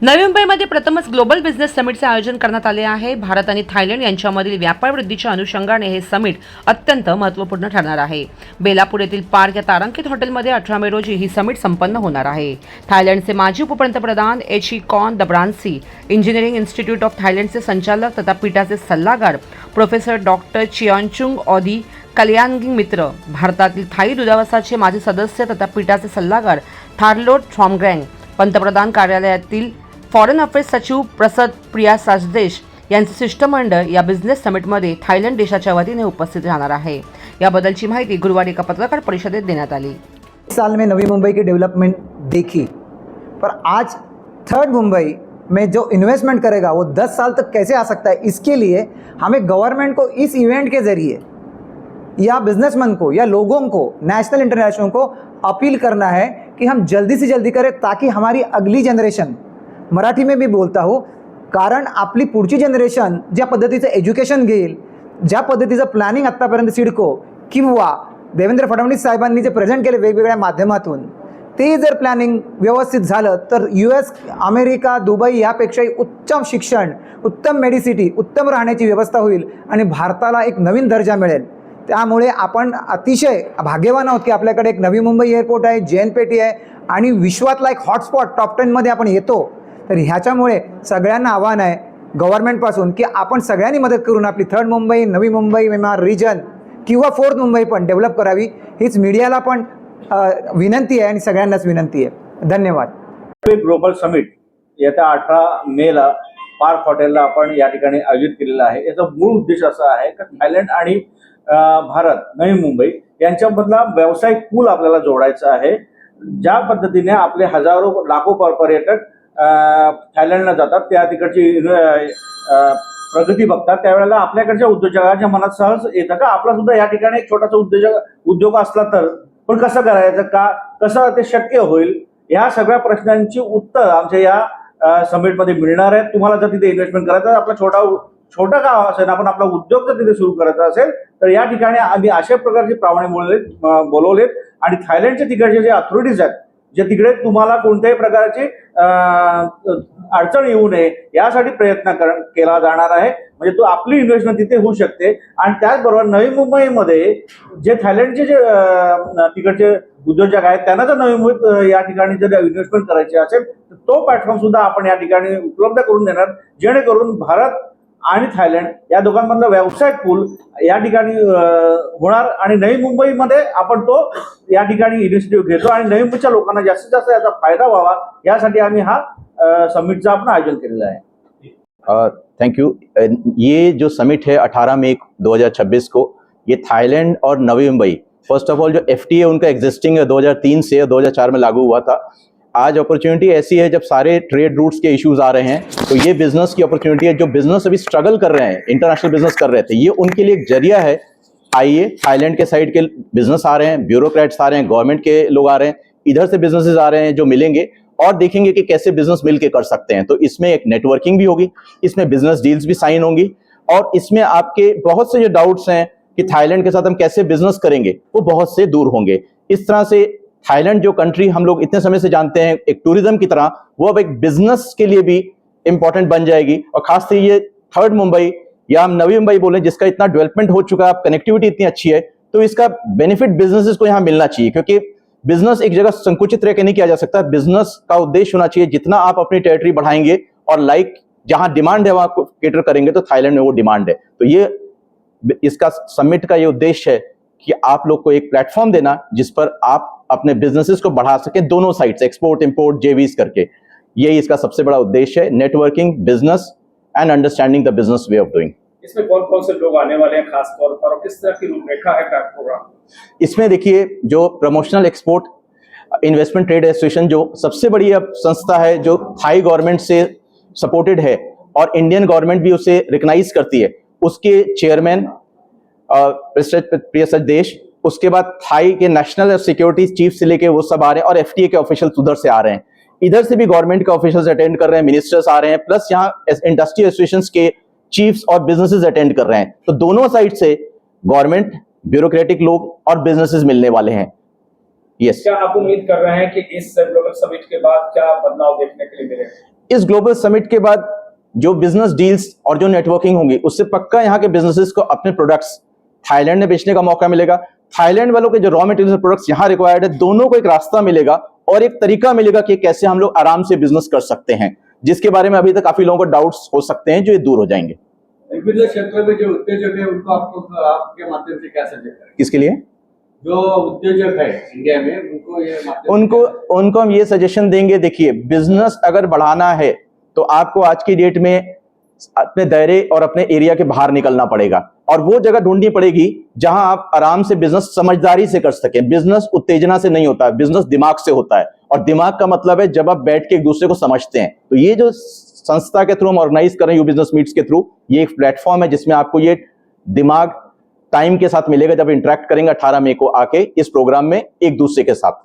नवी मुंबईमध्ये प्रथमच global business समिटचे आयोजन करण्यात आले आहे। भारत आणि थायलंड यांच्यामधील व्यापार वृद्धीच्या अनुषंगाने हे समिट अत्यंत महत्त्वपूर्ण ठरणार आहे। बेलापूर येथील पार्क या तारांकित हॉटेलमध्ये 18 मे रोजी ही समिट संपन्न होणार आहे। थायलंडचे माजी उपपंतप्रधान एचिकॉन दब्रान्सी, इंजिनिअरिंग इन्स्टिट्यूट ऑफ थायलंडचे संचालक तथा पीठाचे सल्लागार प्रोफेसर डॉक्टर चियांचुंग ऑदी कल्याणगिंग मित्र, भारतातील थाई दूतावासाचे माजी सदस्य तथा पीठाचे सल्लागार थार्लोट थॉमग्रँग, पंतप्रधान कार्यालयातील फॉरेन अफेअर्स सचिव प्रसाद प्रिया साजदेश यांचे शिष्टमंडळ या बिझनेस समिटमध्ये थायलंड देशाच्या वतीने उपस्थित राहणार आहे। याबद्दलची माहिती गुरुवारी एका पत्रकार परिषदेत देण्यात आली। इस साल में नवी मुंबई की डेवलपमेंट देखी, पर आज थर्ड मुंबई में जो इन्वेस्टमेंट करेगा वो 10 साल तक कैसे आ सकता है, इसके लिए हमें गवर्नमेंट को इस इवेंट के ज़रिए या बिजनेसमैन को या लोगों को, नेशनल इंटरनेशनल को अपील करना है कि हम जल्दी से जल्दी करें, ताकि हमारी अगली जनरेशन, मराठी में भी बोलता हूँ, कारण आपली पुढची जनरेशन ज्या पद्धतीचं एज्युकेशन घेईल, ज्या पद्धतीचं प्लॅनिंग आत्तापर्यंत सिडको किंवा देवेंद्र फडणवीस साहेबांनी जे प्रेझेंट केले वेगवेगळ्या माध्यमातून, ते जर प्लॅनिंग व्यवस्थित झालं तर US, अमेरिका, दुबई यापेक्षाही उत्तम शिक्षण, उत्तम मेडिसिटी, उत्तम राहण्याची व्यवस्था होईल आणि भारताला एक नवीन दर्जा मिळेल। त्यामुळे आपण अतिशय भाग्यवान आहोत की आपल्याकडे एक नवी मुंबई एअरपोर्ट आहे, JNPT आहे आणि विश्वातला एक हॉटस्पॉट टॉप 10 मध्ये आपण येतो। तर ह्याच्यामुळे सगळ्यांना आव्हान आहे गव्हर्नमेंटपासून की आपण सगळ्यांनी मदत करून आपली थर्ड मुंबई, नवी मुंबई रिजन किंवा फोर्थ मुंबई पण डेव्हलप करावी, हीच मीडियाला पण विनंती आहे आणि सगळ्यांनाच विनंती आहे। धन्यवाद। ग्लोबल समिट येत्या 18 मेला पार्क हॉटेलला आपण या ठिकाणी आयोजित केलेला आहे। याचा मूळ उद्देश असा आहे की थायलंड आणि भारत, नवी मुंबई यांच्यामधला व्यावसायिक पूल आपल्याला जोडायचा आहे। ज्या पद्धतीने आपले हजारो लाखो पर्यटक थायलंडला जातात, त्या तिकडची प्रगती बघतात, त्यावेळेला आपल्याकडच्या उद्योजकांच्या मनात सहज येतं का आपला सुद्धा या ठिकाणी एक छोटासा उद्योग असला तर, पण कसं करायचं, का कसं ते शक्य होईल, या सगळ्या प्रश्नांची उत्तर आमच्या या समिटमध्ये मिळणार आहेत। तुम्हाला जर तिथे इन्व्हेस्टमेंट करायचं, आपला छोटा का असेल, आपण आपला उद्योग जर तिथे सुरू करायचा असेल तर या ठिकाणी आम्ही अशा प्रकारचे प्रामाणिक बोलवलेत आणि थायलंडचे तिकडचे जे अथॉरिटीज आहेत, जे तिकडे तुम्हाला कोणत्याही प्रकारची अडचण येऊ नये यासाठी प्रयत्न केला जाणार आहे। म्हणजे तो आपली इन्व्हेस्टमेंट तिथे होऊ शकते आणि त्याचबरोबर नवी मुंबईमध्ये जे थायलंडचे जे तिकडचे उद्योजक आहेत त्यांना जर नवी मुंबईत या ठिकाणी जर इन्व्हेस्टमेंट करायची असेल तर तो प्लॅटफॉर्म सुद्धा आपण या ठिकाणी उपलब्ध करून देणार, जेणेकरून भारत आणि थायलंड या दोघांमधला व्यावसायिक पूल या ठिकाणी होणार आणि नवी मुंबईमध्ये आपण तो या ठिकाणी इनिशिएटिव्ह घेतो आणि नवी मुंबईच्या लोकांना जास्तीत जास्त याचा फायदा व्हावा यासाठी आम्ही हा समिटचं आपण आयोजन केलेलं आहे। Thank you. ये जो समिट है 18 मई 2026 को, ये थाईलैंड और Navi Mumbai, first of all जो FTA उनका एग्जिस्टिंग है 2003 से 2004 में लागू हुआ था। आज अपॉर्चुनिटी ऐसी है जब सारे ट्रेड रूट्स के इश्यूज आ रहे हैं, तो ये बिजनेस की अपॉर्चुनिटी है। जो बिजनेस अभी स्ट्रगल कर रहे हैं, इंटरनेशनल बिजनेस कर रहे थे, ये उनके लिए एक जरिया है। आइए, थाईलैंड के साइड के बिजनेस आ रहे हैं, ब्यूरोक्रेट्स आ रहे हैं, गवर्नमेंट के लोग आ रहे हैं, इधर से बिजनेसेस आ रहे हैं जो मिलेंगे और देखेंगे कि कैसे बिजनेस मिलके कर सकते हैं। तो इसमें एक नेटवर्किंग भी होगी, इसमें बिजनेस डील्स भी साइन होंगी और इसमें आपके बहुत से जो डाउट्स हैं कि थाईलैंड के साथ हम कैसे बिजनेस करेंगे, वो बहुत से दूर होंगे। इस तरह से थाईलैंड जो कंट्री हम लोग इतने समय से जानते हैं एक टूरिज्म की तरह, वो अब एक बिजनेस के लिए भी इंपॉर्टेंट बन जाएगी। और खासकर ये थर्ड मुंबई या हम नवी मुंबई बोलें, जिसका इतना डेवलपमेंट हो चुका है, कनेक्टिविटी इतनी अच्छी है, तो इसका बेनिफिट बिजनेसेस को यहाँ मिलना चाहिए, क्योंकि बिजनेस एक जगह संकुचित रह के नहीं किया जा सकता। बिजनेस का उद्देश्य होना चाहिए, जितना आप अपनी टेरिटरी बढ़ाएंगे और जहां डिमांड है वहां केटर करेंगे, तो थाईलैंड में वो डिमांड है। तो ये इसका समिट का ये उद्देश्य है कि आप लोग को एक प्लेटफॉर्म देना जिस पर आप अपने बिजनेसेस को बढ़ा सकें, दोनों साइड से, एक्सपोर्ट इंपोर्ट JVs करके। यही इसका सबसे बड़ा उद्देश्य है, networking, business and understanding the business way of doing. इसमें कौन कौन से लोग आने वाले हैं खास तौर पर और किस तरह की रूपरेखा है का प्रोग्राम? इसमें देखिए, जो promotional export investment trade association जो सबसे बड़ी अब संस्था है, जो थाई गवर्नमेंट से सपोर्टेड है और इंडियन गवर्नमेंट भी उसे रिकग्नाइज करती है, उसके चेयरमैन प्रिय सजदेश, उसके बाद थाई के नेशनल सिक्योरिटी चीफ से लेके वो सब आ रहे हैं और FTA के ऑफिशियल्स उधर से आ रहे हैं। इधर से भी गवर्नमेंट के ऑफिशियल्स अटेंड कर रहे हैं, मिनिस्टर्स आ रहे हैं, प्लस यहाँ इंडस्ट्री एसोसिएशंस के चीफ्स और बिजनेसेस अटेंड कर रहे हैं। तो दोनों साइड से गवर्नमेंट, ब्यूरोक्रेटिक लोग और बिजनेसेस मिलने वाले हैं। यस। क्या आप उम्मीद कर रहे हैं कि इस ग्लोबल समिट के बाद क्या बदलाव देखने के लिए मिलेगा? इस ग्लोबल समिट के बाद जो बिजनेस डील्स और जो नेटवर्किंग होंगी उससे पक्का यहाँ के बिजनेसेस को अपने प्रोडक्ट्स थाईलैंड में बेचने का मौका मिलेगा। थाईलैंड वालों के जो रॉ मटेरियल प्रोडक्ट्स यहाँ रिक्वायर्ड है, दोनों को एक रास्ता मिलेगा और एक तरीका मिलेगा कि कैसे हम लोग आराम से बिजनेस कर सकते हैं, जिसके बारे में अभी तक काफी लोगों को डाउट्स हो सकते हैं, जो ये दूर हो जाएंगे। विभिन्न क्षेत्र में जो उद्योजक है उनको आपके माध्यम से क्या सजेस्ट करें? किसके लिए? जो उद्योजक है इंडिया में उनको ये उनको हम ये सजेशन देंगे, देखिए बिजनेस अगर बढ़ाना है तो आपको आज की डेट में अपने दायरे और अपने एरिया के बाहर निकलना पड़ेगा और वो जगह ढूंढनी पड़ेगी जहां आप आराम से बिजनेस समझदारी से कर सकें। बिजनेस उत्तेजना से नहीं होता है, बिजनेस दिमाग से होता है, और दिमाग का मतलब है जब आप बैठ के एक दूसरे को समझते हैं। तो ये जो संस्था के थ्रू हम ऑर्गेनाइज कर रहे हैं, यू बिजनेस मीट्स के थ्रू, ये एक प्लेटफॉर्म है जिसमें आपको ये दिमाग टाइम के साथ मिलेगा जब इंटरेक्ट करेंगे 18 मई को आके इस प्रोग्राम में एक दूसरे के साथ।